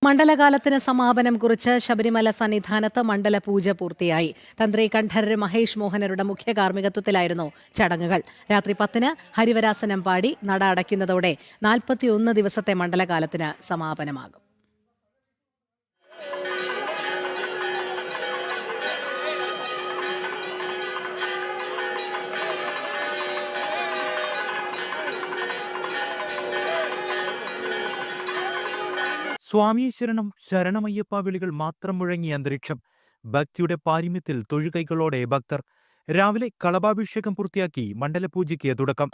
മണ്ഡലകാലത്തിന് സമാപനം കുറിച്ച് ശബരിമല സന്നിധാനത്ത് മണ്ഡലപൂജ പൂർത്തിയായി. തന്ത്രി കണ്ഠരര് മഹേഷ് മോഹനരുടെ മുഖ്യ കാർമ്മികത്വത്തിലായിരുന്നു ചടങ്ങുകൾ. രാത്രി 10-ന് ഹരിവരാസനം പാടി നട അടയ്ക്കുന്നതോടെ 41 ദിവസത്തെ മണ്ഡലകാലത്തിന് സമാപനമാകും. സ്വാമിയെ ശരണം ശരണമയ്യപ്പ വിളികൾ മാത്രം മുഴങ്ങിയ അന്തരീക്ഷം. ഭക്തിയുടെ പാരമ്യത്തിൽ തൊഴുകൈകളോടെ ഭക്തർ. രാവിലെ കളഭാഭിഷേകം പൂർത്തിയാക്കി മണ്ഡലപൂജയ്ക്ക് തുടക്കം.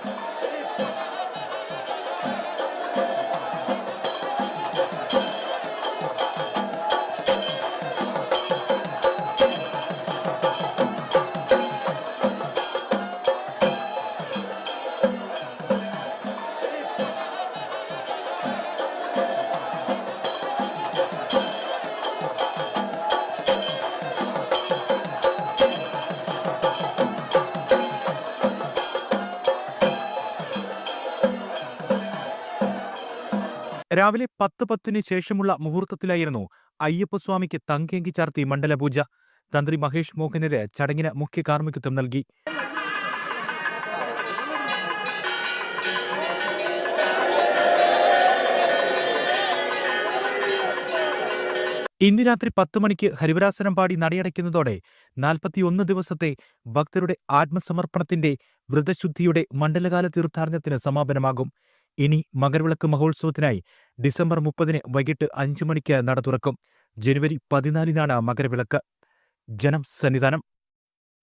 രാവിലെ 10:10 ശേഷമുള്ള മുഹൂർത്തത്തിലായിരുന്നു അയ്യപ്പസ്വാമിക്ക് തങ്കയങ്കി ചാർത്തി മണ്ഡലപൂജ. തന്ത്രി മഹേഷ് മോഹനര് ചടങ്ങിന് മുഖ്യ കാർമ്മികത്വം നൽകി. ഇന്ന് രാത്രി 10 മണിക്ക് ഹരിവരാസനം പാടി നടയടയ്ക്കുന്നതോടെ 41 ദിവസത്തെ ഭക്തരുടെ ആത്മസമർപ്പണത്തിന്റെ വ്രതശുദ്ധിയുടെ മണ്ഡലകാല തീർത്ഥാടനത്തിന് സമാപനമാകും. ഇനി മകരവിളക്ക് മഹോത്സവത്തിനായി ഡിസംബർ 30-ന് വൈകിട്ട് 5 മണിക്ക് നട തുറക്കും. ജനുവരി 14-നാണ് മകരവിളക്ക്. ജനം സന്നിധാനം.